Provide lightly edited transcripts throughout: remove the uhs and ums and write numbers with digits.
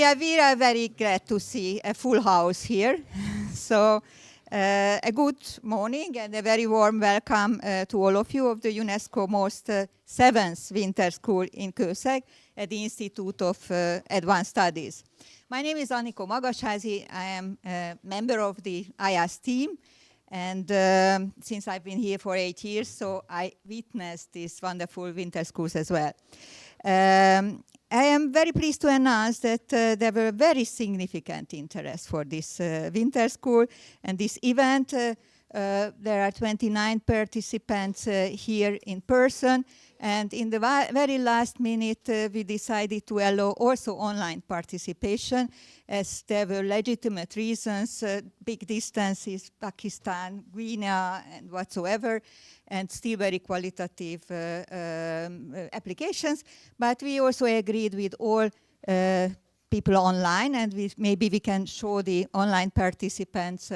we are very glad to see a full house here. So a good morning and a very warm welcome to all of you of the UNESCO most 7th Winter School in Kőszeg at the Institute of Advanced Studies. My name is Anikó Magasházi. I am a member of the iASK team. And since I've been here for 8 years, so I witnessed these wonderful winter schools as well. I am very pleased to announce that there were very significant interest for this winter school and this event. There are 29 participants here in person, and in the very last minute we decided to allow also online participation, as there were legitimate reasons, big distances, Pakistan, Guinea and whatsoever, and still very qualitative applications. But we also agreed with all people online, and maybe we can show the online participants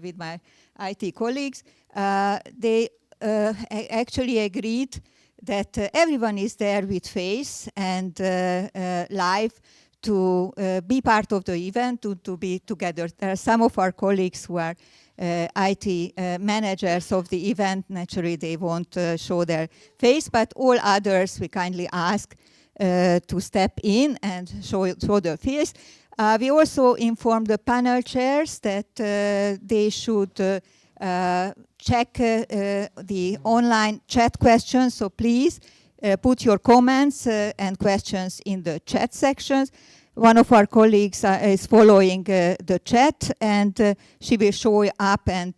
with my IT colleagues. They actually agreed that everyone is there with face and live to be part of the event, to be together. There are some of our colleagues who are IT managers of the event. Naturally, they won't show their face, but all others we kindly ask to step in and show their face. We also informed the panel chairs that they should check the online chat questions. So please put your comments and questions in the chat sections. One of our colleagues is following the chat, and she will show up and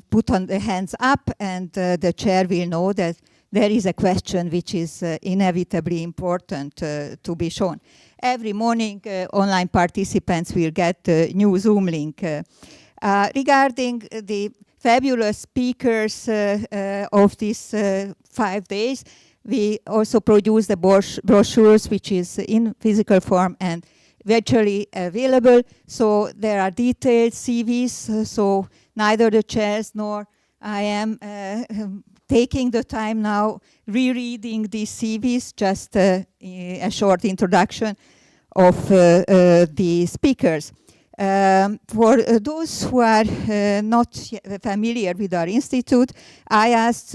put on the hands up, and the chair will know that there is a question which is inevitably important to be shown. Every morning, online participants will get a new Zoom link. Regarding the fabulous speakers of these 5 days, we also produce the brochures, which is in physical form and virtually available. So there are detailed CVs, so neither the chairs nor I am taking the time now rereading these CVs, just a short introduction of the speakers. For those who are not familiar with our institute, I asked,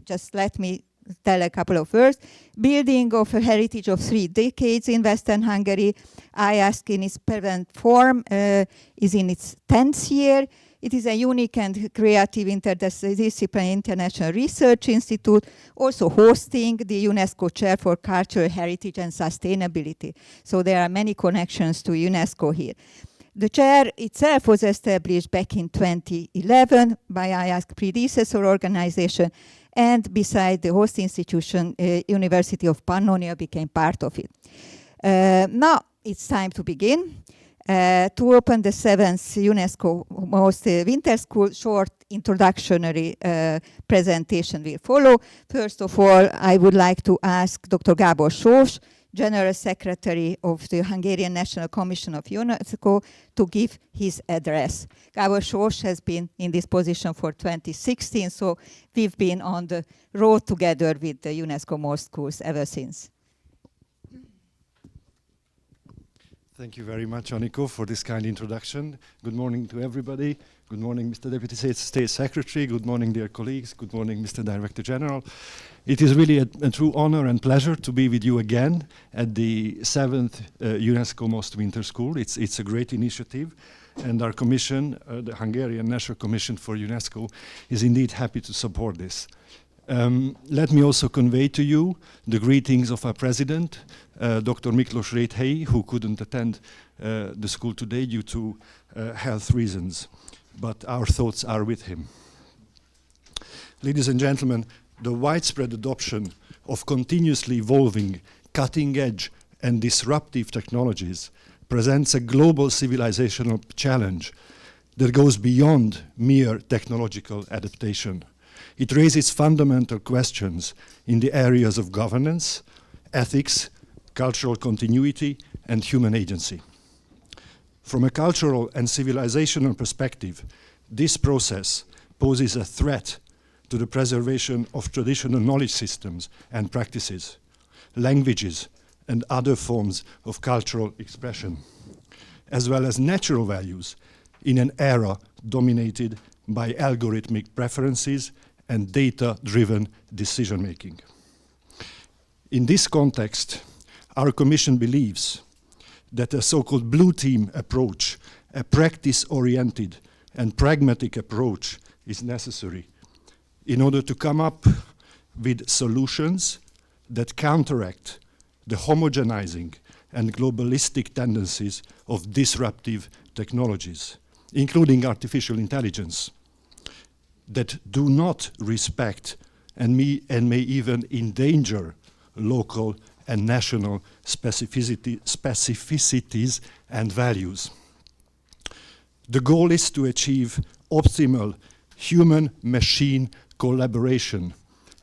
just let me tell a couple of words. Building of a heritage of 3 decades in Western Hungary, iASK in its present form is in its 10th year. It is a unique and creative interdisciplinary international research institute, also hosting the UNESCO Chair for Cultural Heritage and Sustainability. So there are many connections to UNESCO here. The chair itself was established back in 2011 by iASK predecessor organization, and beside the host institution, University of Pannonia became part of it. Now it's time to begin. To open the 7th UNESCO Most Winter School, short introductory presentation will follow. First of all, I would like to ask Dr. Gábor Soós, General Secretary of the Hungarian National Commission of UNESCO, to give his address. Gábor Soós has been in this position for 2016, so we've been on the road together with the UNESCO Most Schools ever since. Thank you very much, Anikó, for this kind introduction. Good morning to everybody. Good morning, Mr. Deputy State Secretary. Good morning, dear colleagues. Good morning, Mr. Director General. It is really a true honor and pleasure to be with you again at the 7th UNESCO Most Winter School. It's a great initiative, and our commission, the Hungarian National Commission for UNESCO, is indeed happy to support this. Let me also convey to you the greetings of our president, Dr. Miklós Réthey, who couldn't attend the school today due to health reasons, but our thoughts are with him. Ladies and gentlemen, the widespread adoption of continuously evolving, cutting-edge and disruptive technologies presents a global civilizational challenge that goes beyond mere technological adaptation. It raises fundamental questions in the areas of governance, ethics, cultural continuity, and human agency. From a cultural and civilizational perspective, this process poses a threat to the preservation of traditional knowledge systems and practices, languages, and other forms of cultural expression, as well as natural values in an era dominated by algorithmic preferences and data-driven decision-making. In this context, our Commission believes that a so-called blue team approach, a practice-oriented and pragmatic approach, is necessary in order to come up with solutions that counteract the homogenizing and globalistic tendencies of disruptive technologies, including artificial intelligence, that do not respect and may even endanger local and national specificities and values. The goal is to achieve optimal human-machine collaboration,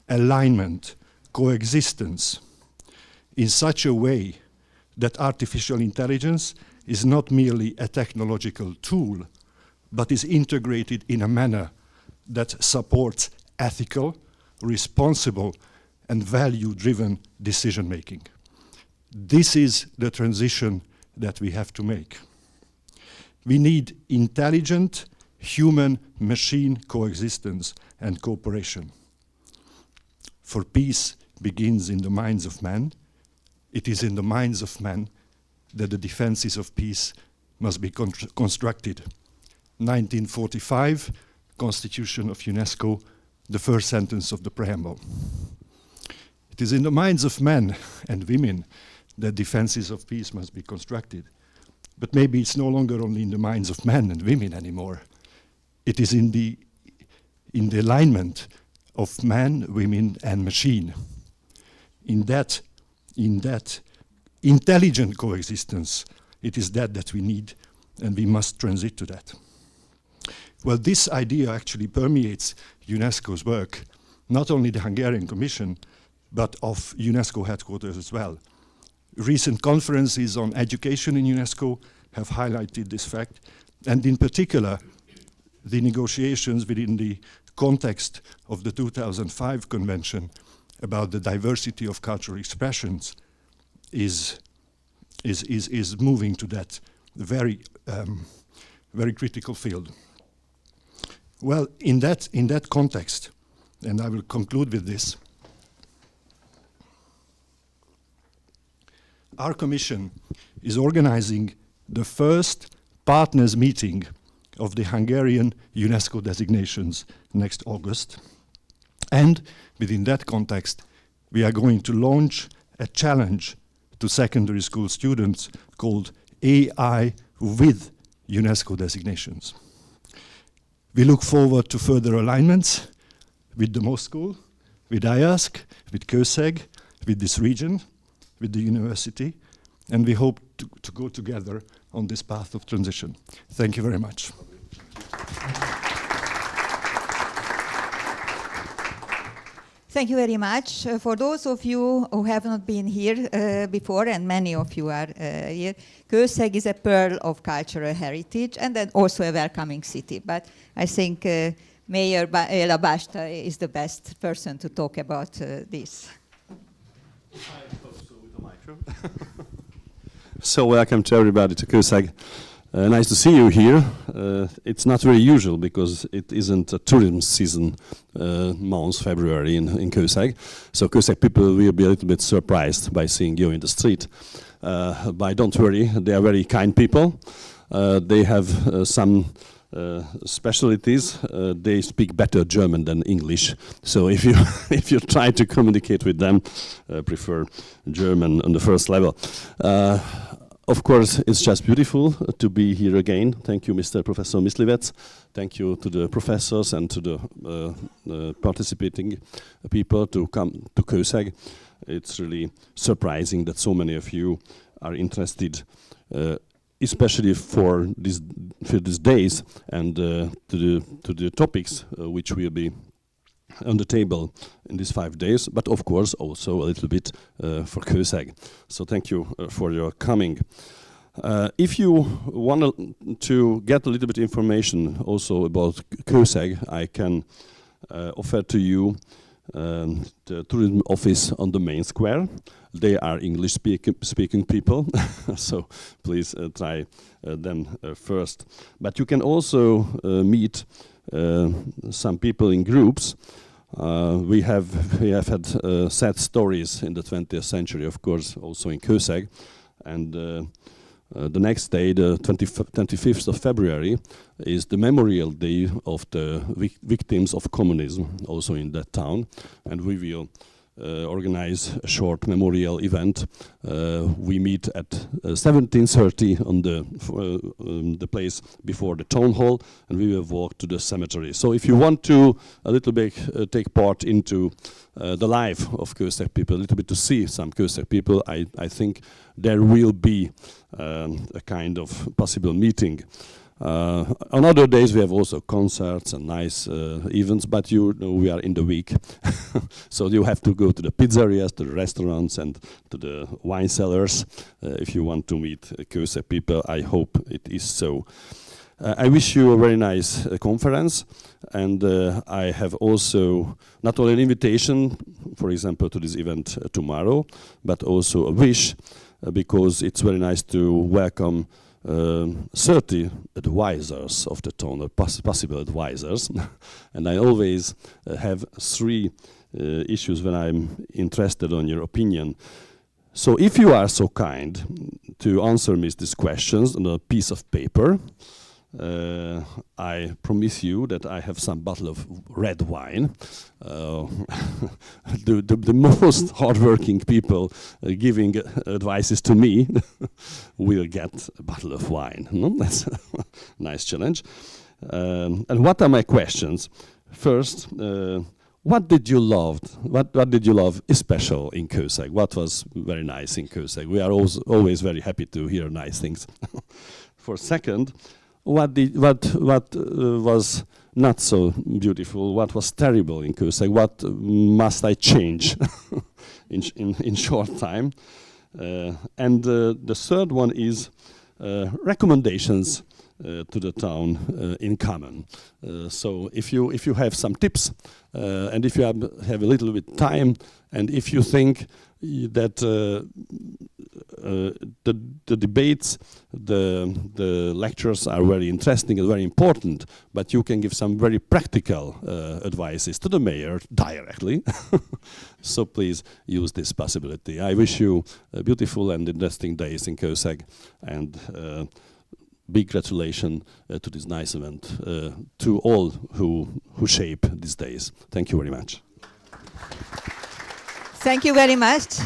alignment, coexistence in such a way that artificial intelligence is not merely a technological tool, but is integrated in a manner that supports ethical, responsible, and value-driven decision-making. This is the transition that we have to make. We need intelligent human-machine coexistence and cooperation. For peace begins in the minds of men. It is in the minds of men that the defenses of peace must be constructed. 1945, Constitution of UNESCO, the first sentence of the preamble. It is in the minds of men and women that defenses of peace must be constructed. But maybe it's no longer only in the minds of men and women anymore. It is in the alignment of man, women, and machine. In that intelligent coexistence, it is that we need, and we must transit to that. Well, this idea actually permeates UNESCO's work, not only the Hungarian Commission, but of UNESCO headquarters as well. Recent conferences on education in UNESCO have highlighted this fact, and in particular, the negotiations within the context of the 2005 Convention about the diversity of cultural expressions is moving to that very critical field. Well, in that context, and I will conclude with this, our Commission is organizing the first partners meeting of the Hungarian UNESCO designations next August. And within that context, we are going to launch a challenge to secondary school students called AI with UNESCO designations. We look forward to further alignments with the MOS School, with iASK, with Kőszeg, with this region, with the university, and we hope to go together on this path of transition. Thank you very much. Thank you very much. For those of you who have not been here before, and many of you are here, Kőszeg is a pearl of cultural heritage and then also a welcoming city. But I think Mayor Béla Básthy is the best person to talk about this. I hope so with the micro. So welcome to everybody to Kőszeg. Nice to see you here. It's not very usual because it isn't a tourism season month, February in Kőszeg. So Kőszeg people will be a little bit surprised by seeing you in the street. But don't worry, they are very kind people. They have some specialties. They speak better German than English. So if you try to communicate with them, prefer German on the first level. Of course, it's just beautiful to be here again. Thank you, Mr. Professor Miszlivetz. Thank you to the professors and to the participating people to come to Kőszeg. It's really surprising that so many of you are interested, especially for these days and to the topics which will be on the table in these 5 days, but of course also a little bit for Kőszeg. So thank you for your coming. If you want to get a little bit information also about Kőszeg, I can offer to you the tourism office on the main square. They are English speaking people, so please try them first. But you can also meet some people in groups. We have had sad stories in the 20th century, of course, also in Kőszeg, and the next day, the 25th of February, is the memorial day of the victims of communism, also in that town, and we will organize a short memorial event. We meet at 17:30 on the place before the town hall, and we will walk to the cemetery. So if you want to a little bit take part into the life of Kőszeg people, a little bit to see some Kőszeg people, I think there will be a kind of possible meeting. On other days we have also concerts and nice events, but you know we are in the week, so you have to go to the pizzerias, to the restaurants, and to the wine cellars if you want to meet Kőszeg people. I hope it is so. I wish you a very nice conference, and I have also not only an invitation, for example, to this event tomorrow, but also a wish, because it's very nice to welcome 30 advisors of the town, or possible advisors, and I always have 3 issues when I'm interested on your opinion. So if you are so kind to answer me these questions on a piece of paper, I promise you that I have some bottle of red wine. The most hardworking people giving advices to me will get a bottle of wine. No? That's a nice challenge. And what are my questions? First, what did you love? What did you love special in Kőszeg? What was very nice in Kőszeg? We are always very happy to hear nice things. For second, what was not so beautiful? What was terrible in Kőszeg? What must I change in short time? And the third one is recommendations to the town in common. So if you have some tips, and if you have a little bit time, and if you think that the debates, the lectures are very interesting and very important, but you can give some very practical advices to the mayor directly. So please use this possibility. I wish you beautiful and interesting days in Kőszeg, and big gratulation to this nice event, to all who shape these days. Thank you very much. Thank you very much.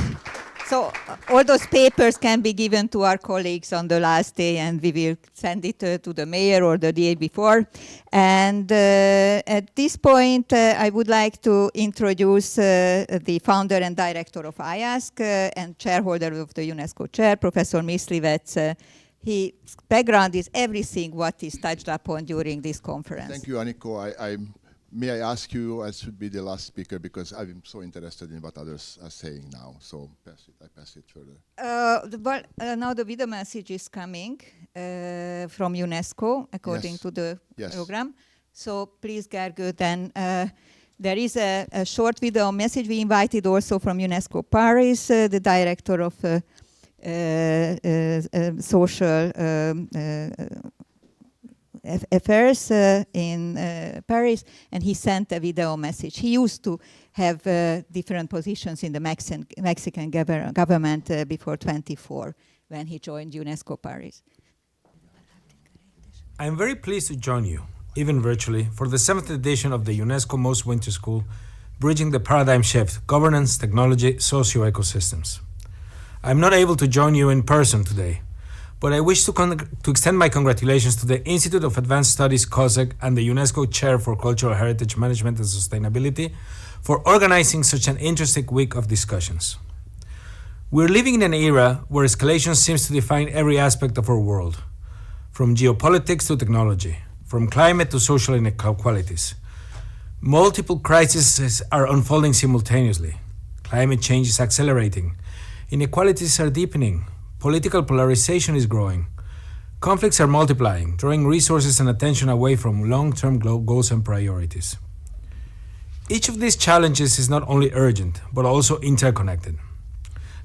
So all those papers can be given to our colleagues on the last day, and we will send it to the mayor or the day before. And at this point, I would like to introduce the founder and director of iASK and shareholder of the UNESCO chair, Professor Miszlivetz. His background is everything what is touched upon during this conference. Thank you, Anikó. May I ask you, I should be the last speaker because I'm so interested in what others are saying now. So I pass it further. Now the video message is coming from UNESCO according to the program. So please, Gergő, then there is a short video message. We invited also from UNESCO Paris, the director of social affairs in Paris, and he sent a video message. He used to have different positions in the Mexican government before 24, when he joined UNESCO Paris. I'm very pleased to join you, even virtually, for the 7th edition of the UNESCO Most Winter School, Bridging the Paradigm Shift, Governance, Technology, Socio-Ecosystems. I'm not able to join you in person today, but I wish to extend my congratulations to the Institute of Advanced Studies, Kőszeg, and the UNESCO Chair for Cultural Heritage Management and Sustainability for organizing such an interesting week of discussions. We're living in an era where escalation seems to define every aspect of our world, from geopolitics to technology, from climate to social inequalities. Multiple crises are unfolding simultaneously. Climate change is accelerating. Inequalities are deepening. Political polarization is growing. Conflicts are multiplying, drawing resources and attention away from long-term goals and priorities. Each of these challenges is not only urgent, but also interconnected.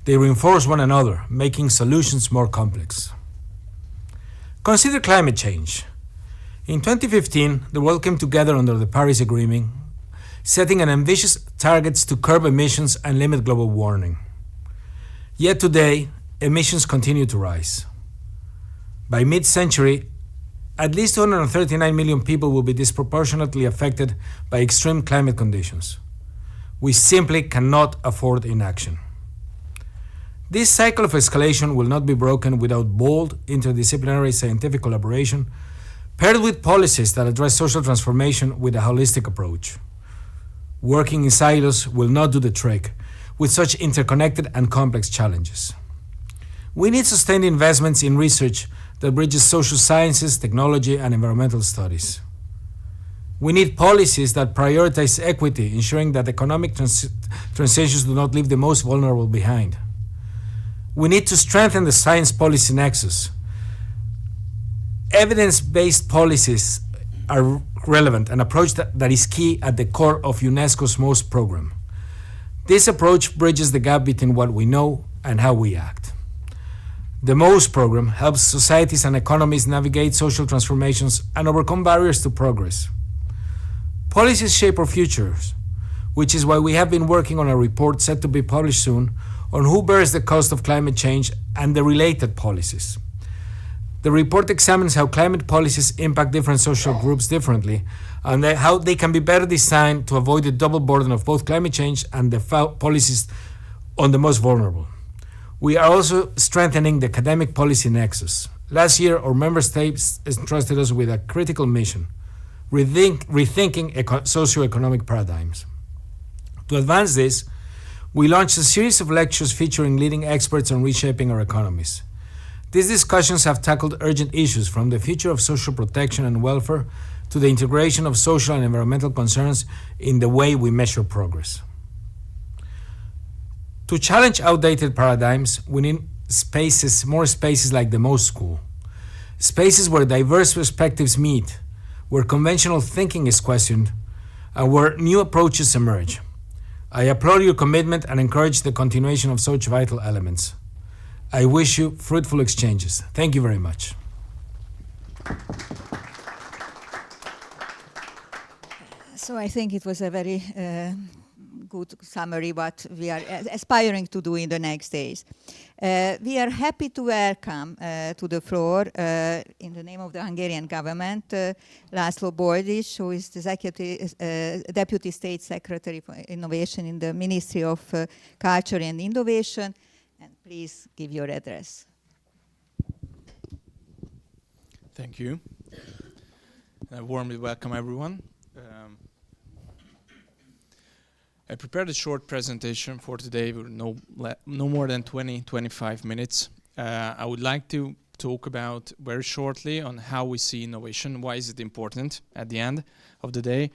They reinforce one another, making solutions more complex. Consider climate change. In 2015, the world came together under the Paris Agreement, setting an ambitious targets to curb emissions and limit global warming. Yet today, emissions continue to rise. By mid-century, at least 239 million people will be disproportionately affected by extreme climate conditions. We simply cannot afford inaction. This cycle of escalation will not be broken without bold, interdisciplinary scientific collaboration, paired with policies that address social transformation with a holistic approach. Working in silos will not do the trick with such interconnected and complex challenges. We need sustained investments in research that bridges social sciences, technology, and environmental studies. We need policies that prioritize equity, ensuring that economic transitions do not leave the most vulnerable behind. We need to strengthen the science policy nexus. Evidence-based policies are relevant, an approach that is key at the core of UNESCO's MOST program. This approach bridges the gap between what we know and how we act. The MOST program helps societies and economies navigate social transformations and overcome barriers to progress. Policies shape our futures, which is why we have been working on a report set to be published soon on who bears the cost of climate change and the related policies. The report examines how climate policies impact different social groups differently and how they can be better designed to avoid the double burden of both climate change and the policies on the most vulnerable. We are also strengthening the academic policy nexus. Last year, our member states entrusted us with a critical mission, rethinking socioeconomic paradigms. To advance this, we launched a series of lectures featuring leading experts on reshaping our economies. These discussions have tackled urgent issues from the future of social protection and welfare to the integration of social and environmental concerns in the way we measure progress. To challenge outdated paradigms, we need more spaces like the MOST School, spaces where diverse perspectives meet, where conventional thinking is questioned, and where new approaches emerge. I applaud your commitment and encourage the continuation of such vital elements. I wish you fruitful exchanges. Thank you very much. So I think it was a very good summary what we are aspiring to do in the next days. We are happy to welcome to the floor, in the name of the Hungarian government, László Bódis, who is the Deputy State Secretary for Innovation in the Ministry of Culture and Innovation. And please give your address. Thank you. I warmly welcome everyone. I prepared a short presentation for today with no more than 20-25 minutes. I would like to talk about very shortly on how we see innovation, why is it important at the end of the day,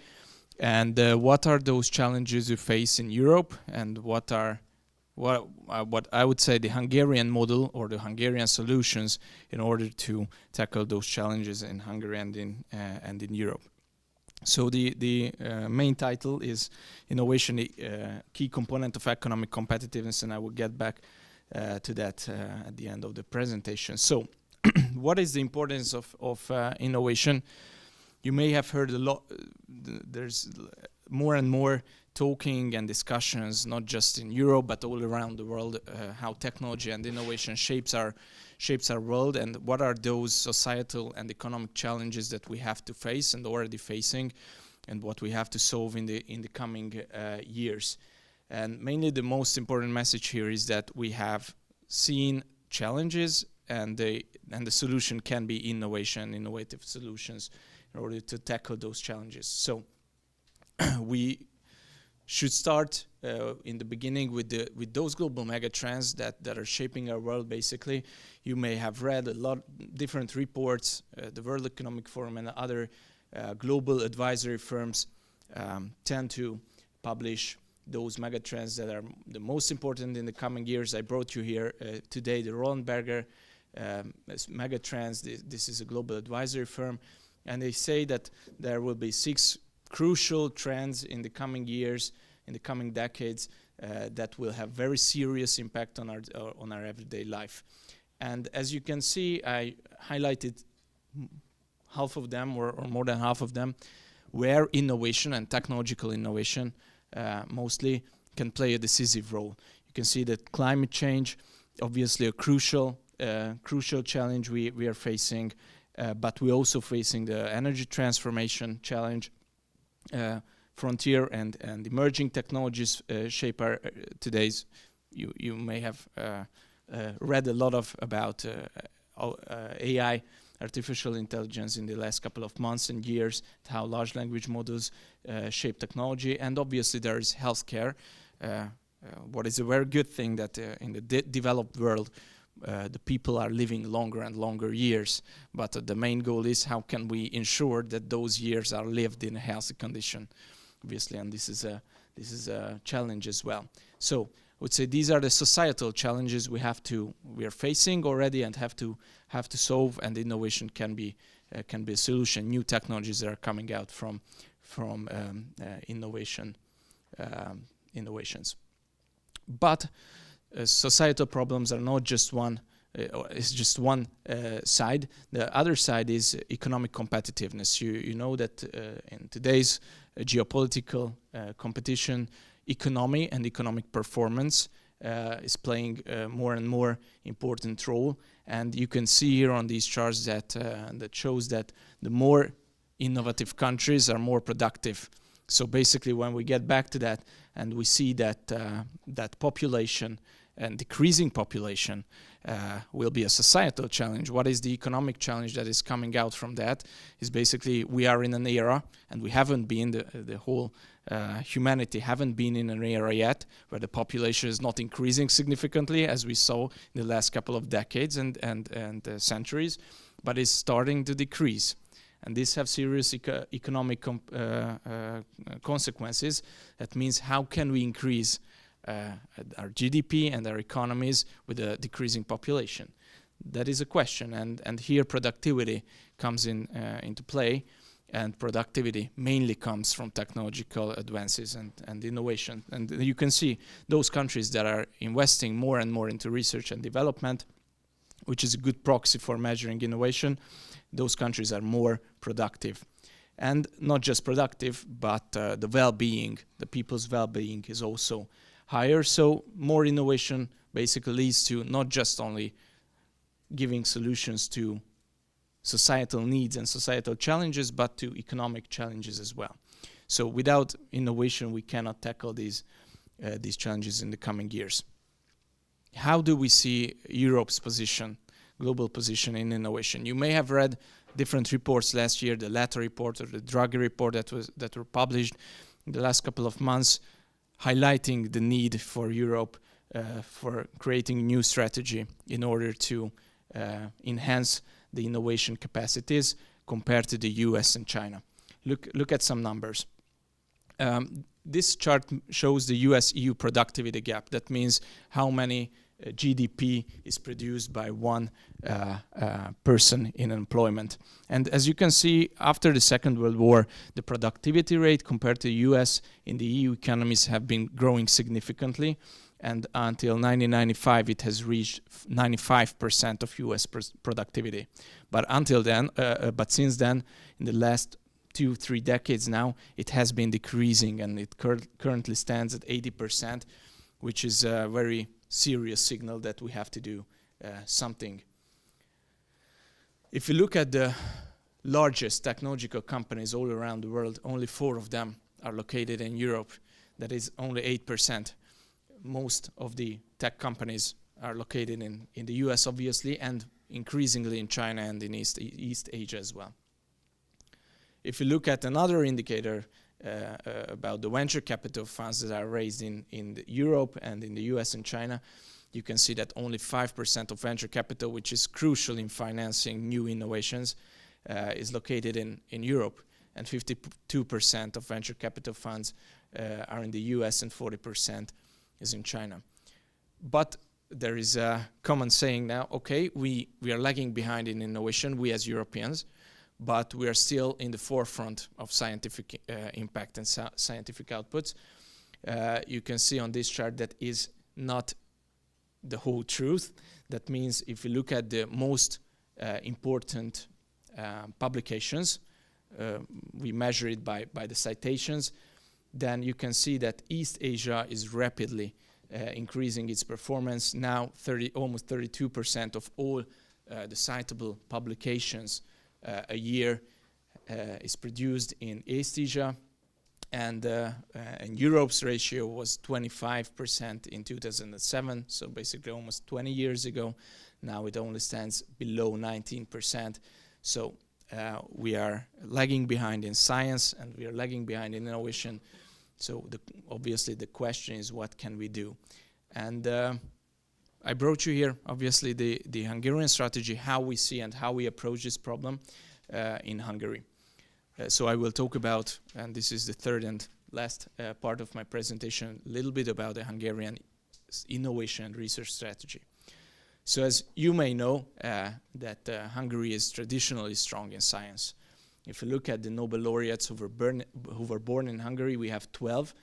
and what are those challenges we face in Europe, and what I would say the Hungarian model or the Hungarian solutions in order to tackle those challenges in Hungary and in Europe. So the main title is Innovation, the Key Component of Economic Competitiveness, and I will get back to that at the end of the presentation. So what is the importance of innovation? You may have heard a lot, there's more and more talking and discussions, not just in Europe, but all around the world, how technology and innovation shapes our world, and what are those societal and economic challenges that we have to face and already facing, and what we have to solve in the coming years. And mainly the most important message here is that we have seen challenges, and the solution can be innovation, innovative solutions in order to tackle those challenges. So we should start in the beginning with those global megatrends that are shaping our world. Basically, you may have read a lot different reports. The World Economic Forum and other global advisory firms tend to publish those megatrends that are the most important in the coming years. I brought you here today the Roland Berger megatrends. This is a global advisory firm, and they say that there will be 6 crucial trends in the coming years, in the coming decades, that will have very serious impact on our everyday life. And as you can see, I highlighted half of them, or more than half of them, where innovation and technological innovation mostly can play a decisive role. You can see that climate change, obviously a crucial challenge we are facing, but we're also facing the energy transformation challenge. Frontier and emerging technologies shape our today's. You may have read a lot about AI, artificial intelligence, in the last couple of months and years, how large language models shape technology, and obviously there is healthcare. What is a very good thing that in the developed world, the people are living longer and longer years, but the main goal is how can we ensure that those years are lived in a healthy condition, obviously, and this is a challenge as well. So I would say these are the societal challenges we are facing already and have to solve, and innovation can be a solution. New technologies that are coming out from innovations, but societal problems are not just one. It's just one side. The other side is economic competitiveness. You know that in today's geopolitical competition, economy and economic performance is playing a more and more important role. And you can see here on these charts that shows that the more innovative countries are more productive. So basically, when we get back to that and we see that that population and decreasing population will be a societal challenge. What is the economic challenge that is coming out from that? Is basically we are in an era, and we haven't been, the whole humanity haven't been in an era yet where the population is not increasing significantly, as we saw in the last couple of decades and centuries, but is starting to decrease. And this have serious economic consequences. That means how can we increase our GDP and our economies with a decreasing population? That is a question, and here productivity comes into play, and productivity mainly comes from technological advances and innovation. And you can see those countries that are investing more and more into research and development, which is a good proxy for measuring innovation, those countries are more productive. And not just productive, but the well-being, the people's well-being is also higher. So more innovation basically leads to not just only giving solutions to societal needs and societal challenges, but to economic challenges as well. So without innovation, we cannot tackle these challenges in the coming years. How do we see Europe's position, global position in innovation? You may have read different reports last year, the LATA report or the Draghi report that were published in the last couple of months, highlighting the need for Europe for creating a new strategy in order to enhance the innovation capacities compared to the US and China. Look at some numbers. This chart shows the US-EU productivity gap. That means how many GDP is produced by one person in employment. And as you can see, after the Second World War, the productivity rate compared to the US in the EU economies have been growing significantly. And until 1995, it has reached 95% of US productivity. But until then, but since then, in the last 2-3 decades now, it has been decreasing, and it currently stands at 80%, which is a very serious signal that we have to do something. If you look at the largest technological companies all around the world, only 4 of them are located in Europe. That is only 8%. Most of the tech companies are located in the US, obviously, and increasingly in China and in East Asia as well. If you look at another indicator about the venture capital funds that are raised in Europe and in the US and China, you can see that only 5% of venture capital, which is crucial in financing new innovations, is located in Europe, and 52% of venture capital funds are in the US and 40% is in China. But there is a common saying now, okay, we are lagging behind in innovation, we as Europeans, but we are still in the forefront of scientific impact and scientific outputs. You can see on this chart that is not the whole truth. That means if you look at the most important publications, we measure it by the citations, then you can see that East Asia is rapidly increasing its performance. Now almost 32% of all the citable publications a year is produced in East Asia, and Europe's ratio was 25% in 2007, so basically almost 20 years ago. Now it only stands below 19%. So we are lagging behind in science, and we are lagging behind in innovation. So obviously the question is, what can we do? And I brought you here, obviously, the Hungarian strategy, how we see and how we approach this problem in Hungary. So I will talk about, and this is the third and last part of my presentation, a little bit about the Hungarian innovation and research strategy. So as you may know, that Hungary is traditionally strong in science. If you look at the Nobel laureates who were born in Hungary, we have 12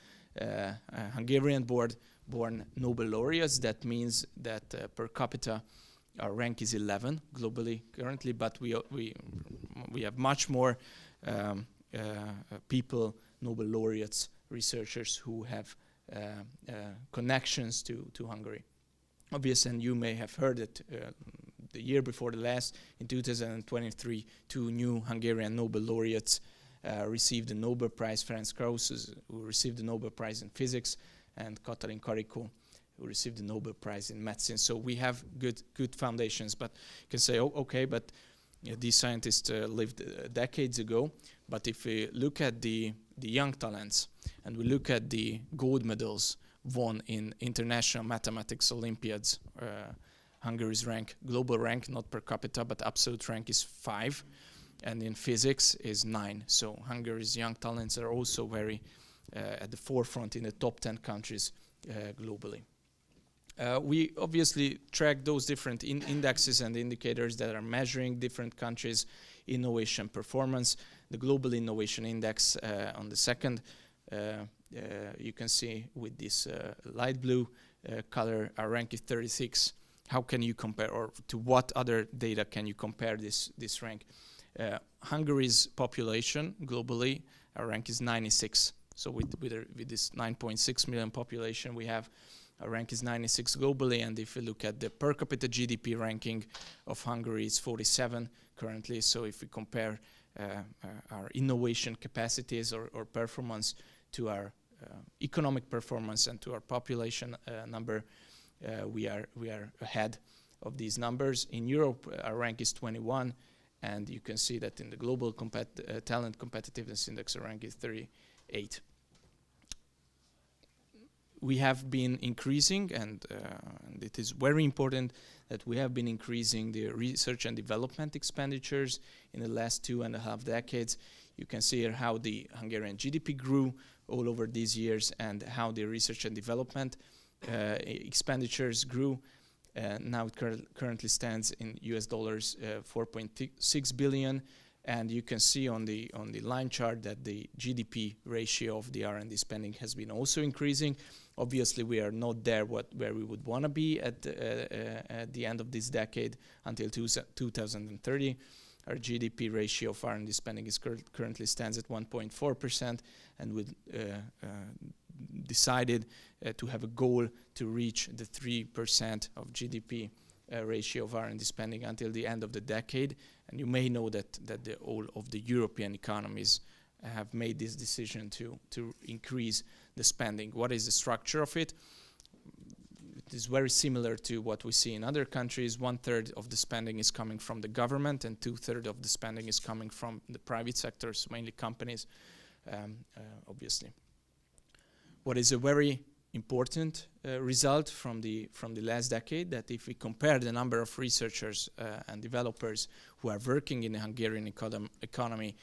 Hungarian-born Nobel laureates. That means that per capita our rank is 11 globally currently, but we have much more people, Nobel laureates, researchers who have connections to Hungary. Obviously, and you may have heard that the year before the last, in 2023, 2 new Hungarian Nobel laureates received the Nobel Prize. Ferenc, who received the Nobel Prize in Physics, and Katalin Karikó, who received the Nobel Prize in Medicine. So we have good foundations. But you can say, oh, okay, but these scientists lived decades ago. But if we look at the young talents, and we look at the gold medals won in international mathematics Olympiads, Hungary's rank, global rank, not per capita, but absolute rank is 5, and in physics is 9. So Hungary's young talents are also very at the forefront in the top 10 countries globally. We obviously track those different indexes and indicators that are measuring different countries' innovation performance. The Global Innovation Index on the second, you can see with this light blue color, our rank is 36. How can you compare, or to what other data can you compare this rank? Hungary's population globally, our rank is 96. So with this 9.6 million population we have, our rank is 96 globally, and if you look at the per capita GDP ranking of Hungary, it's 47 currently. So if we compare our innovation capacities or performance to our economic performance and to our population number, we are ahead of these numbers. In Europe, our rank is 21, and you can see that in the global talent competitiveness index, our rank is 38. We have been increasing, and it is very important that we have been increasing the research and development expenditures in the last 2.5 decades. You can see here how the Hungarian GDP grew all over these years, and how the research and development expenditures grew. Now it currently stands in US dollars 4.6 billion, and you can see on the line chart that the GDP ratio of the R&D spending has been also increasing. Obviously, we are not there where we would want to be at the end of this decade until 2030. Our GDP ratio of R&D spending is currently stands at 1.4%, and we decided to have a goal to reach the 3% of GDP ratio of R&D spending until the end of the decade. And you may know that all of the European economies have made this decision to increase the spending. What is the structure of it? It is very similar to what we see in other countries. 1/3 of the spending is coming from the government, and 2/3 of the spending is coming from the private sectors, mainly companies, obviously. What is a very important result from the last decade, that if we compare the number of researchers and developers who are working in the Hungarian economy,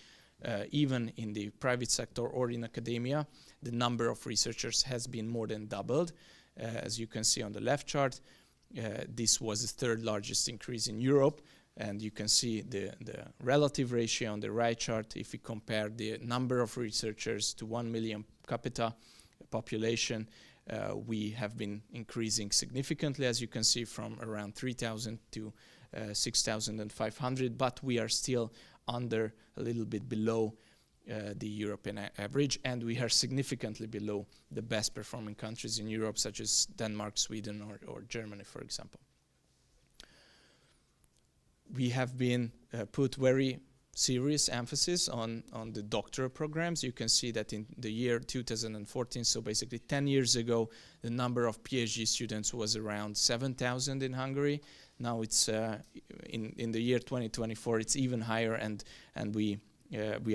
even in the private sector or in academia, the number of researchers has been more than doubled. As you can see on the left chart, this was the 3rd largest increase in Europe. And you can see the relative ratio on the right chart. If we compare the number of researchers to 1 million capita population, we have been increasing significantly, as you can see, from around 3,000 to 6,500, but we are still a little bit below the European average, and we are significantly below the best performing countries in Europe, such as Denmark, Sweden, or Germany, for example. We have been put very serious emphasis on the doctoral programs. You can see that in the year 2014, so basically 10 years ago, the number of PhD students was around 7,000 in Hungary. Now it's in the year 2024, it's even higher, and we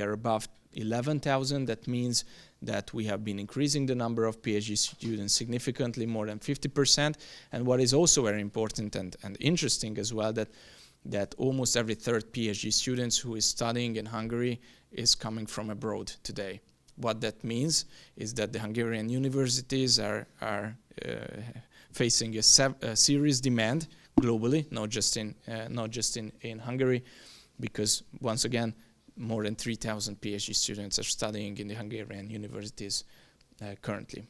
are above 11,000. That means that we have been increasing the number of PhD students significantly, more than 50%. And what is also very important and interesting as well, that almost every third PhD student who is studying in Hungary is coming from abroad today. What that means is that the Hungarian universities are facing a serious demand globally, not just in Hungary, because once again, more than 3,000 PhD students are studying in the Hungarian universities currently.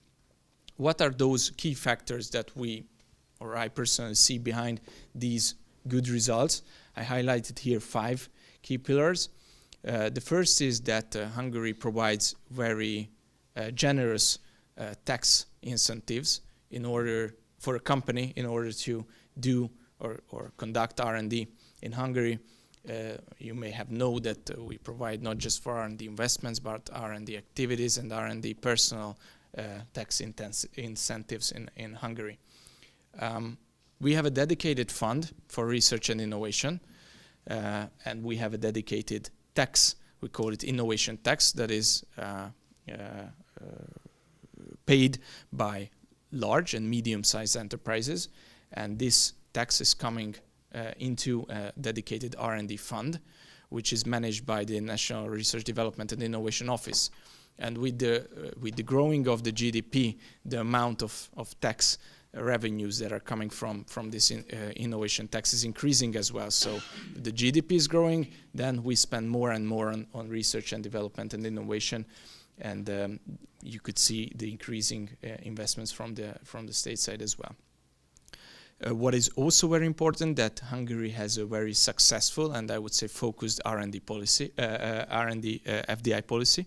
What are those key factors that I personally see behind these good results? I highlighted here 5 key pillars. The first is that Hungary provides very generous tax incentives for a company in order to do or conduct R&D in Hungary. You may have known that we provide not just for R&D investments, but R&D activities and R&D personal tax incentives in Hungary. We have a dedicated fund for research and innovation, and we have a dedicated tax. We call it innovation tax, that is paid by large and medium-sized enterprises, and this tax is coming into a dedicated R&D fund, which is managed by the National Research Development and Innovation Office. And with the growing of the GDP, the amount of tax revenues that are coming from this innovation tax is increasing as well. So if the GDP is growing, then we spend more and more on research and development and innovation, and you could see the increasing investments from the state side as well. What is also very important, that Hungary has a very successful and I would say focused R&D policy, FDI policy.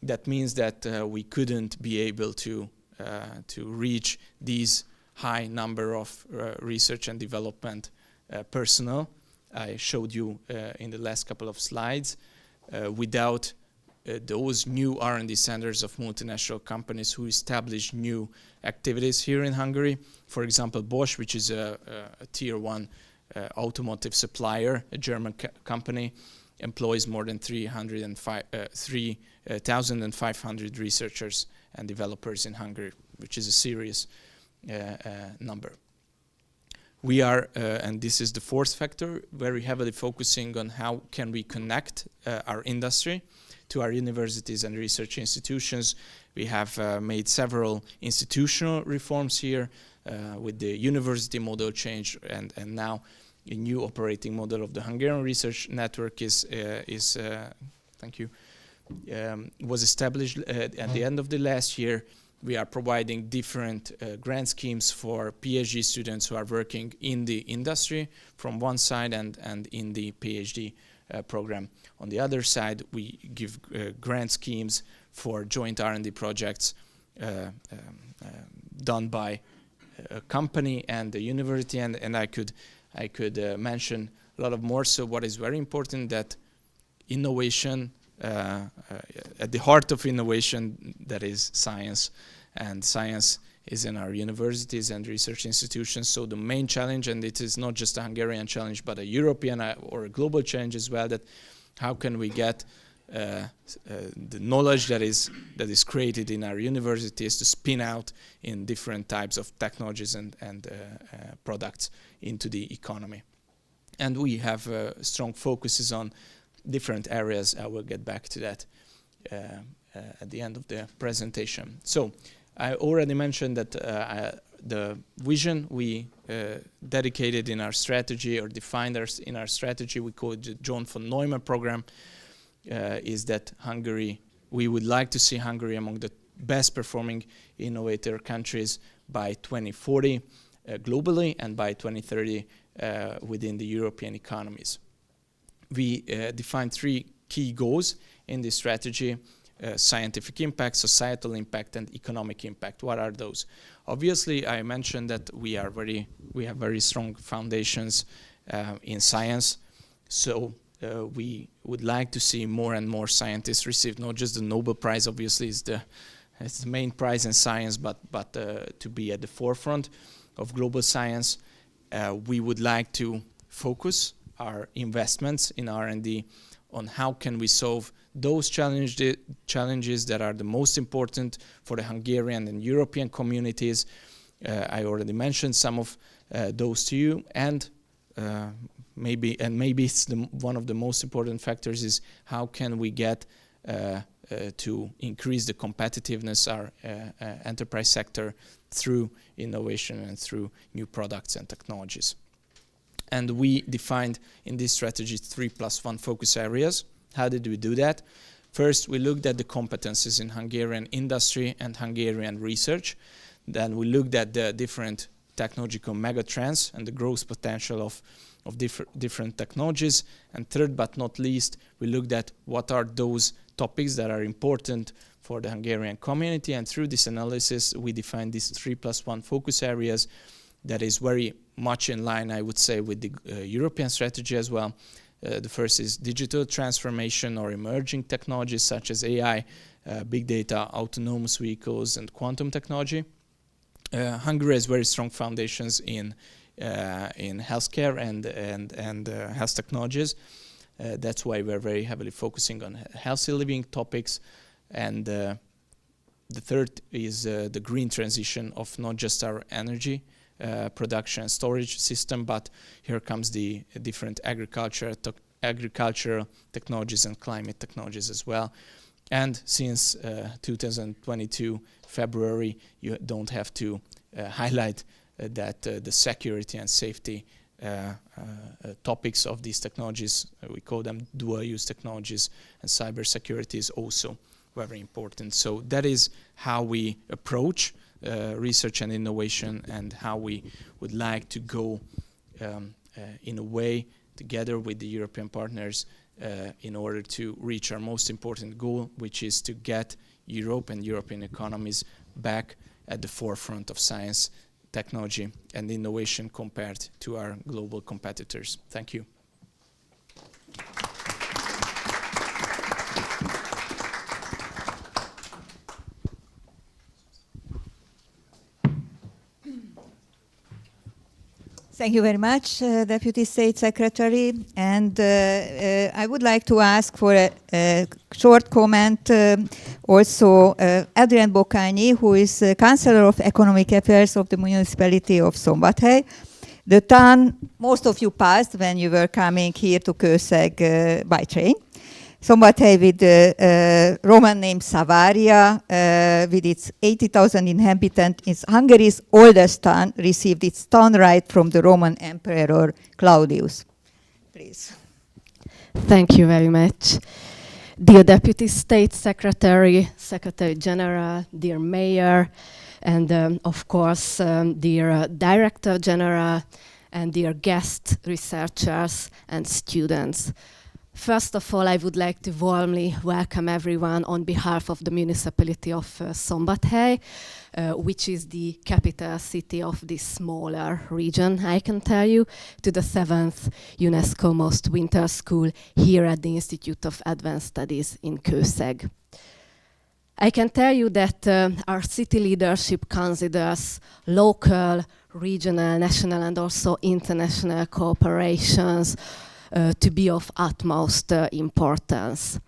That means that we couldn't be able to reach these high number of research and development personnel I showed you in the last couple of slides without those new R&D centers of multinational companies who establish new activities here in Hungary. For example, Bosch, which is a tier 1 automotive supplier, a German company, employs more than 3,500 researchers and developers in Hungary, which is a serious number. We are, and this is the fourth factor, very heavily focusing on how can we connect our industry to our universities and research institutions. We have made several institutional reforms here with the university model change, and now a new operating model of the Hungarian Research Network was established at the end of the last year. We are providing different grant schemes for PhD students who are working in the industry from one side and in the PhD program. On the other side, we give grant schemes for joint R&D projects done by a company and the university, and I could mention a lot of more. So what is very important, that innovation, at the heart of innovation, that is science, and science is in our universities and research institutions. So the main challenge, and it is not just a Hungarian challenge, but a European or a global challenge as well, that how can we get the knowledge that is created in our universities to spin out in different types of technologies and products into the economy. And we have strong focuses on different areas. I will get back to that at the end of the presentation. So I already mentioned that the vision we dedicated in our strategy, or defined in our strategy, we call it the John von Neumann program, is that we would like to see Hungary among the best performing innovator countries by 2040 globally, and by 2030 within the European economies. We defined 3 key goals in this strategy: scientific impact, societal impact, and economic impact. What are those? Obviously, I mentioned that we have very strong foundations in science, so we would like to see more and more scientists receive not just the Nobel Prize, obviously it's the main prize in science, but to be at the forefront of global science. We would like to focus our investments in R&D on how can we solve those challenges that are the most important for the Hungarian and European communities. I already mentioned some of those to you, and maybe it's one of the most important factors is how can we get to increase the competitiveness of our enterprise sector through innovation and through new products and technologies. And we defined in this strategy 3+1 focus areas. How did we do that? First, we looked at the competences in Hungarian industry and Hungarian research. Then we looked at the different technological megatrends and the growth potential of different technologies. And third but not least, we looked at what are those topics that are important for the Hungarian community. And through this analysis, we defined these 3+1 focus areas that is very much in line, I would say, with the European strategy as well. The first is digital transformation or emerging technologies such as AI, big data, autonomous vehicles, and quantum technology. Hungary has very strong foundations in healthcare and health technologies. That's why we're very heavily focusing on healthy living topics. And the third is the green transition of not just our energy production and storage system, but here comes the different agricultural technologies and climate technologies as well. And since 2022 February, you don't have to highlight that the security and safety topics of these technologies, we call them dual-use technologies, and cybersecurity is also very important. So that is how we approach research and innovation, and how we would like to go in a way together with the European partners in order to reach our most important goal, which is to get Europe and European economies back at the forefront of science, technology, and innovation compared to our global competitors. Thank you. Thank you very much, Deputy State Secretary. And I would like to ask for a short comment also Adrienn Bokányi, who is Councillor of Economic Affairs of the Municipality of Szombathely. The town most of you passed when you were coming here to Kőszeg by train. Szombathely with a Roman name Savaria, with its 80,000 inhabitants, is Hungary's oldest town, received its town right from the Roman Emperor Claudius. Please. Thank you very much. Dear Deputy State Secretary, Secretary General, dear Mayor, and of course, dear Director General, and dear guest researchers and students. First of all, I would like to warmly welcome everyone on behalf of the municipality of Szombathely, which is the capital city of this smaller region, I can tell you, to the 7th UNESCO Most Winter School here at the Institute of Advanced Studies in Kőszeg. I can tell you that our city leadership considers local, regional, national, and also international cooperations to be of utmost importance.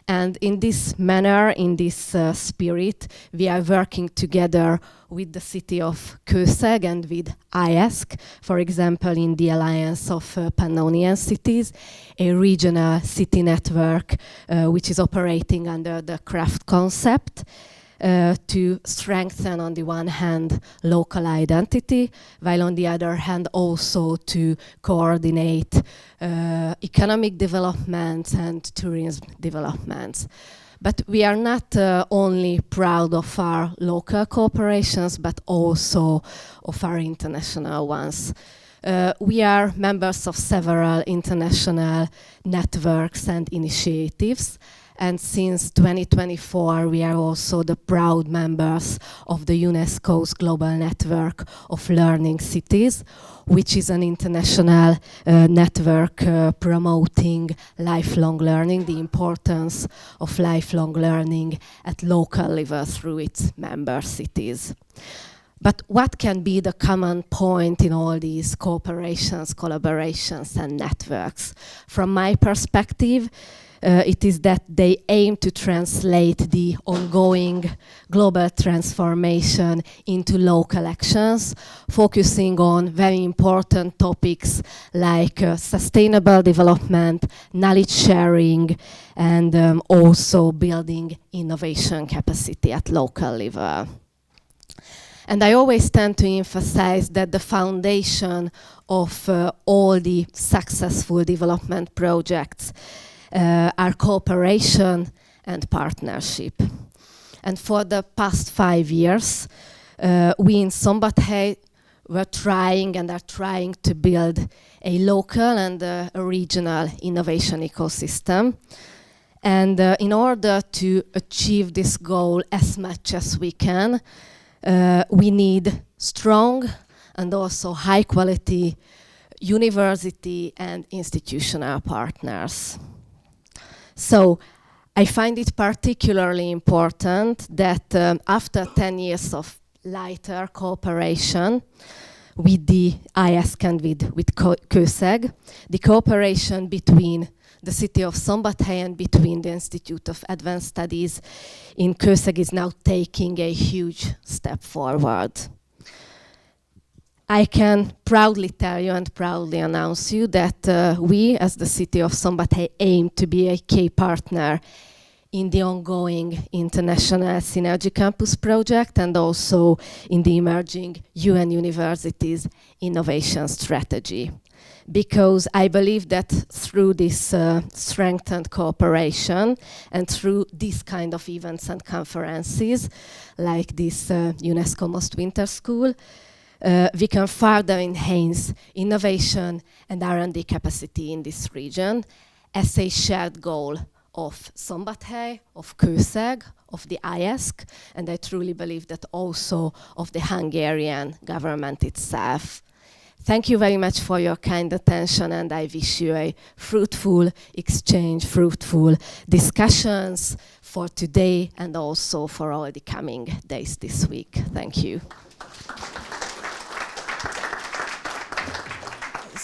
And in this manner, in this spirit, we are working together with the city of Kőszeg and with iASK, for example, in the Alliance of Pannonian Cities, a regional city network which is operating under the CRAFT concept. to strengthen, on the one hand, local identity, while on the other hand also to coordinate economic developments and tourism developments. But we are not only proud of our local cooperations, but also of our international ones. We are members of several international networks and initiatives, and since 2024 we are also the proud members of the UNESCO's Global Network of Learning Cities, which is an international network promoting lifelong learning, the importance of lifelong learning at local level through its member cities. But what can be the common point in all these cooperations, collaborations, and networks? From my perspective, it is that they aim to translate the ongoing global transformation into local actions, focusing on very important topics like sustainable development, knowledge sharing, and also building innovation capacity at local level. And I always tend to emphasize that the foundation of all the successful development projects are cooperation and partnership. And for the past 5 years, we in Szombathely were trying and are trying to build a local and a regional innovation ecosystem. And in order to achieve this goal as much as we can, we need strong and also high quality university and institutional partners. So I find it particularly important that after 10 years of lighter cooperation with the iASK and with Kőszeg, the cooperation between the city of Szombathely and between the Institute of Advanced Studies in Kőszeg is now taking a huge step forward. I can proudly tell you and proudly announce you that we, as the city of Szombathely, aim to be a key partner in the ongoing International Synergy Campus project and also in the emerging UN Universities Innovation Strategy. Because I believe that through this strengthened cooperation and through this kind of events and conferences, like this UNESCO Most Winter School, we can further enhance innovation and R&D capacity in this region as a shared goal of Szombathely, of Kőszeg, of the iASK, and I truly believe that also of the Hungarian government itself. Thank you very much for your kind attention, and I wish you a fruitful exchange, fruitful discussions for today and also for all the coming days this week. Thank you.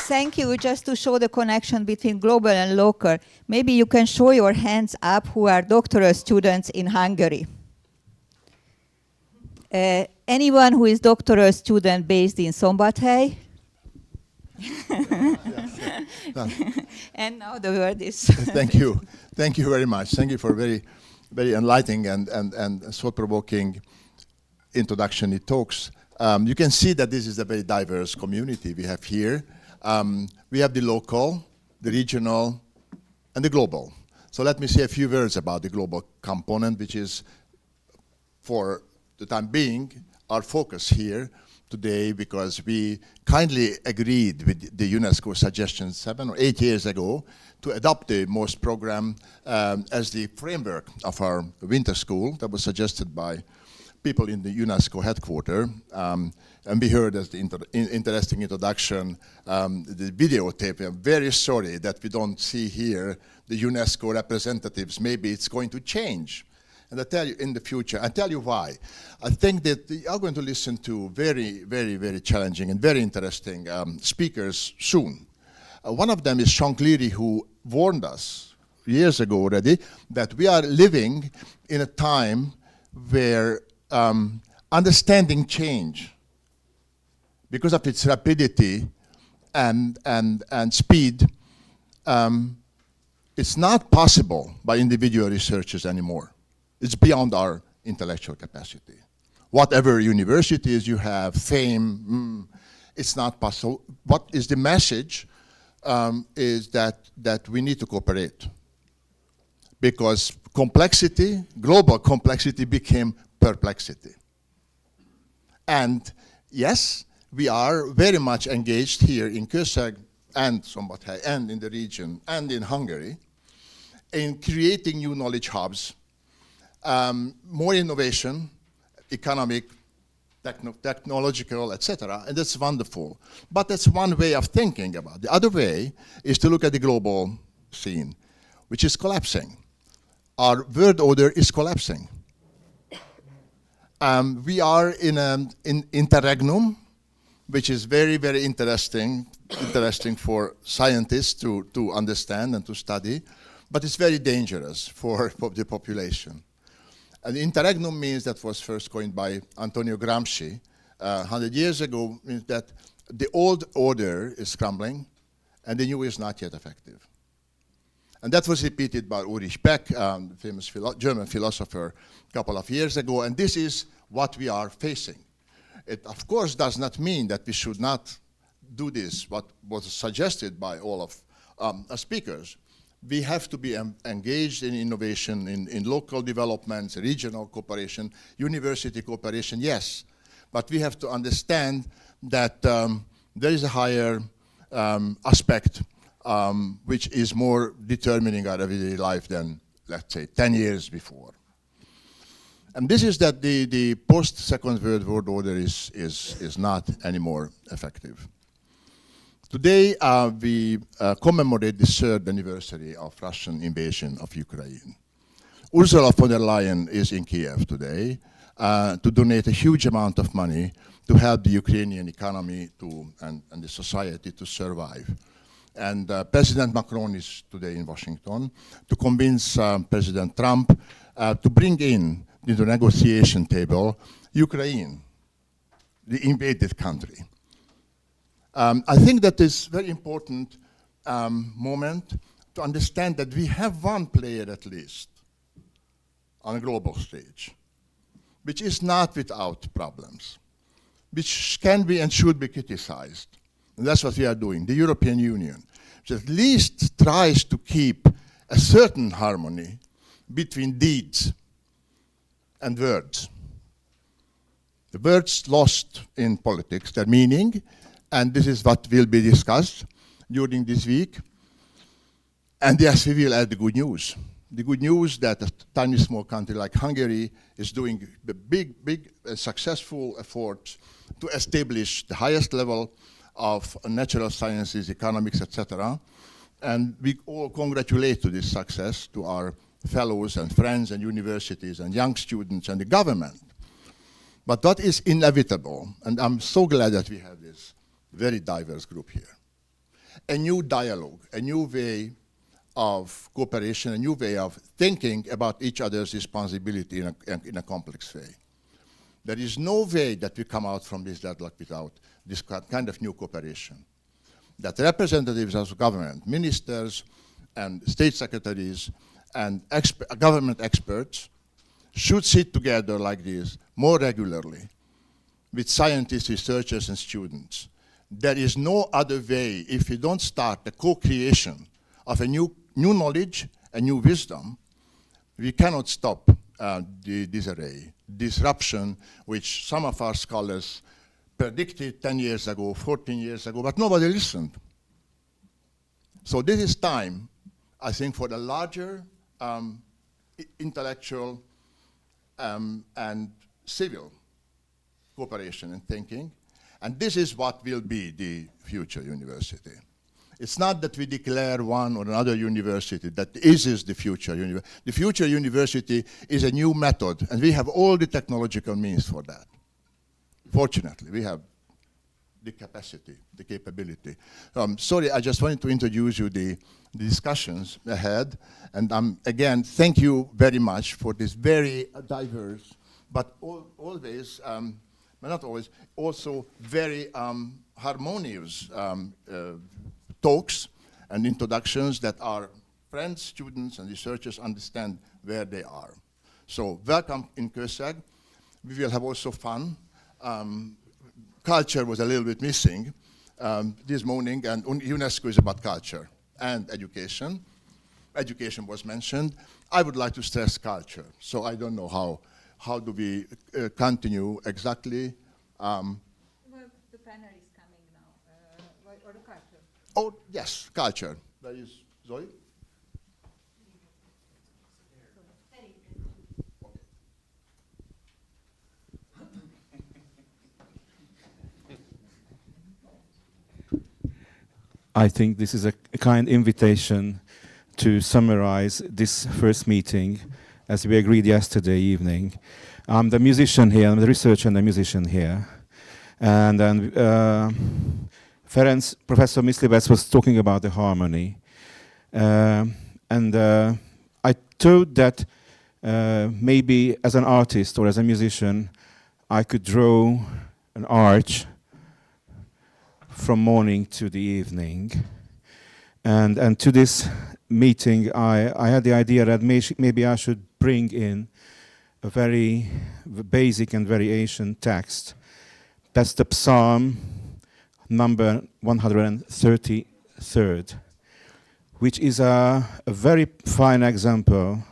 Thank you. Just to show the connection between global and local, maybe you can show your hands up who are doctoral students in Hungary. Anyone who is doctoral student based in Szombathely? And now the word is... Thank you. Thank you very much. Thank you for very, very enlightening and thought-provoking introductory talks. You can see that this is a very diverse community we have here. We have the local, the regional, and the global. So let me say a few words about the global component, which is, for the time being, our focus here today, because we kindly agreed with the UNESCO suggestion 7 or 8 years ago to adopt the MOST program as the framework of our winter school that was suggested by people in the UNESCO headquarters. And we heard as the interesting introduction, the videotape. I'm very sorry that we don't see here the UNESCO representatives. Maybe it's going to change. And I tell you in the future, I tell you why. I think that you are going to listen to very, very, very challenging and very interesting speakers soon. One of them is Sean Cleary, who warned us years ago already that we are living in a time where understanding change, because of its rapidity and speed, it's not possible by individual researchers anymore. It's beyond our intellectual capacity. Whatever universities you have, fame, it's not possible. What is the message is that we need to cooperate. Because complexity, global complexity became perplexity. And yes, we are very much engaged here in Kőszeg and Szombathely and in the region and in Hungary in creating new knowledge hubs, more innovation, economic, technological, etc. And that's wonderful. But that's one way of thinking about it. The other way is to look at the global scene, which is collapsing. Our world order is collapsing. We are in an interregnum, which is very, very interesting for scientists to understand and to study, but it's very dangerous for the population. And interregnum means, that was first coined by Antonio Gramsci 100 years ago, means that the old order is crumbling and the new is not yet effective. And that was repeated by Ulrich Beck, famous German philosopher, a couple of years ago, and this is what we are facing. It, of course, does not mean that we should not do this, what was suggested by all of our speakers. We have to be engaged in innovation, in local developments, regional cooperation, university cooperation, yes. But we have to understand that there is a higher aspect which is more determining our everyday life than, let's say, 10 years before. And this is that the post-Second World Order is not anymore effective. Today, we commemorate the 3rd anniversary of Russian invasion of Ukraine. Ursula von der Leyen is in Kiev today to donate a huge amount of money to help the Ukrainian economy and the society to survive. And President Macron is today in Washington to convince President Trump to bring in to the negotiation table Ukraine, the invaded country. I think that is very important moment to understand that we have one player at least on a global stage, which is not without problems, which can be and should be criticized. And that's what we are doing. The European Union, which at least tries to keep a certain harmony between deeds and words. The words lost in politics their meaning, and this is what will be discussed during this week. And yes, we will add the good news. The good news that a tiny small country like Hungary is doing the big successful efforts to establish the highest level of natural sciences, economics, etc. And we all congratulate to this success to our fellows and friends and universities and young students and the government. But what is inevitable, and I'm so glad that we have this very diverse group here, a new dialogue, a new way of cooperation, a new way of thinking about each other's responsibility in a complex way. There is no way that we come out from this deadlock without this kind of new cooperation. That representatives of government, ministers and state secretaries and government experts should sit together like this more regularly with scientists, researchers, and students. There is no other way if we don't start the co-creation of a new knowledge, a new wisdom. We cannot stop the disarray, disruption, which some of our scholars predicted 10 years ago, 14 years ago, but nobody listened. So this is time, I think, for the larger intellectual and civil cooperation and thinking. And this is what will be the future university. It's not that we declare one or another university that this is the future university. The future university is a new method, and we have all the technological means for that. Fortunately, we have the capacity, the capability. Sorry, I just wanted to introduce you the discussions ahead. And again, thank you very much for this very diverse, but always, not always, also very harmonious talks and introductions that our friends, students, and researchers understand where they are. So welcome in Kőszeg. We will have also fun. Culture was a little bit missing this morning, and UNESCO is about culture and education. Education was mentioned. I would like to stress culture. So I don't know how do we continue exactly. Well, the panel is coming now, or the culture. Oh, yes, culture. There is Zoe. I think this is a kind invitation to summarize this first meeting, as we agreed yesterday evening. I'm the musician here, I'm the researcher and the musician here. And then Ferenc, Professor Miszlivetz was talking about the harmony. I thought that maybe as an artist or as a musician, I could draw an arch from morning to the evening. And to this meeting, I had the idea that maybe I should bring in a very basic and very ancient text. That's the Psalm number 133rd, which is a very fine example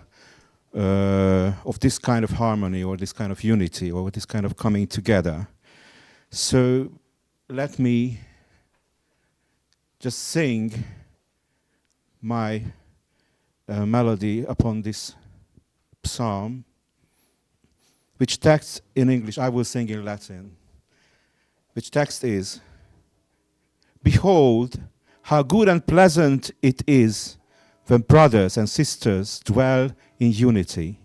of this kind of harmony or this kind of unity or this kind of coming together. So let me just sing my melody upon this psalm, which text in English, I will sing in Latin, which text is, "Behold, how good and pleasant it is when brothers and sisters dwell in unity.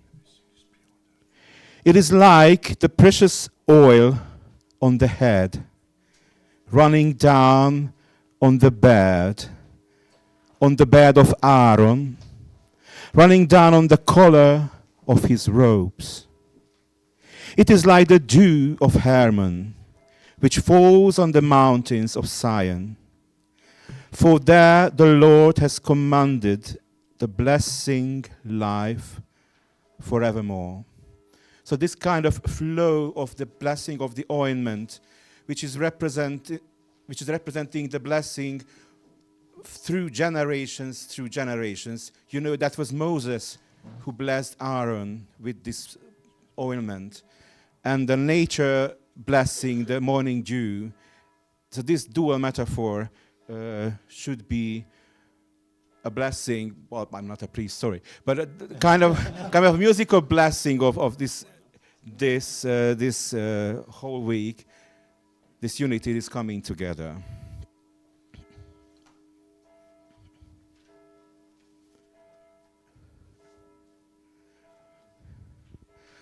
It is like the precious oil on the head, running down on the bed of Aaron, running down on the collar of his robes. It is like the dew of Hermon, which falls on the mountains of Zion. For there the Lord has commanded the blessing life forevermore." So this kind of flow of the blessing of the ointment, which is representing the blessing through generations. You know, that was Moses who blessed Aaron with this ointment. And the nature blessing, the morning dew. So this dual metaphor should be a blessing. Well, I'm not a priest, sorry, but a kind of musical blessing of this whole week. This unity is coming together.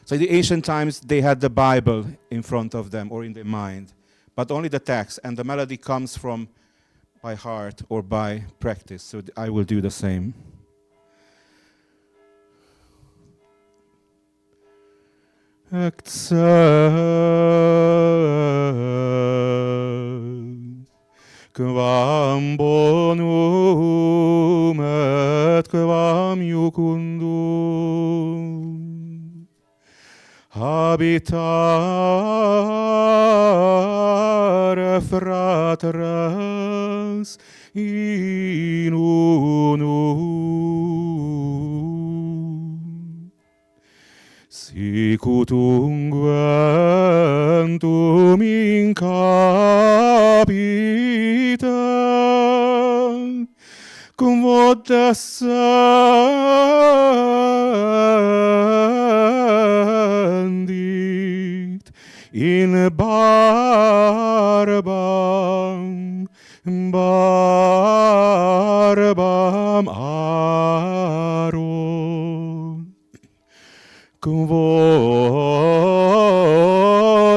So in the ancient times, they had the Bible in front of them or in their mind, but only the text, and the melody comes from by heart or by practice. So I will do the same. Quam bonum et quam iucundum habitare fratres in unum, sic ut unguentum in capita cum vot descendit in barbam Aaron, cum vot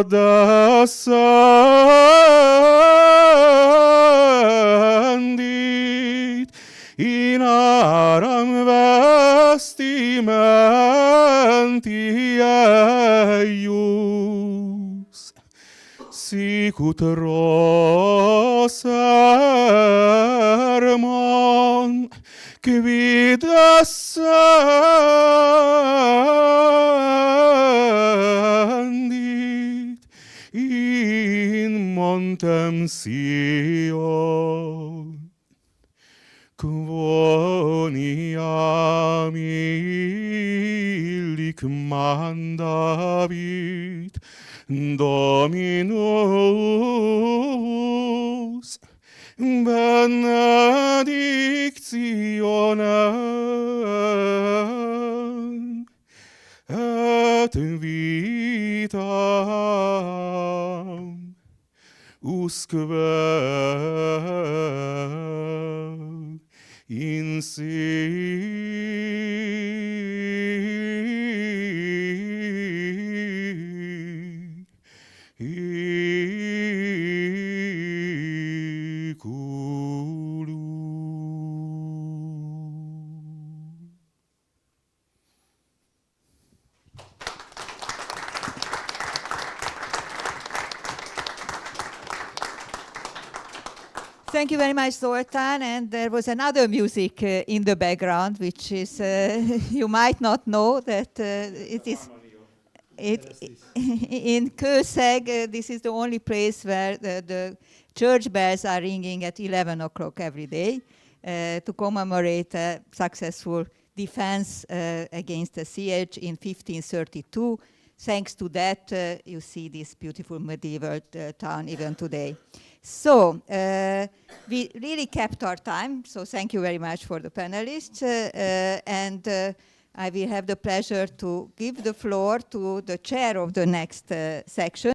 descendit in aram vestimenti eius, sic ut rosermon quid descendit Fontem Sion, quoniam illic mandavit Dominus benedictionem et vitam usque in Thank you very much, Zoltán. And there was another music in the background, which is, you might not know that it is in Kőszeg. This is the only place where the church bells are ringing at 11 o'clock every day to commemorate a successful defense against the siege in 1532. Thanks to that, you see this beautiful medieval town even today. So we really kept our time, so thank you very much for the panelists. And I will have the pleasure to give the floor to the chair of the next section.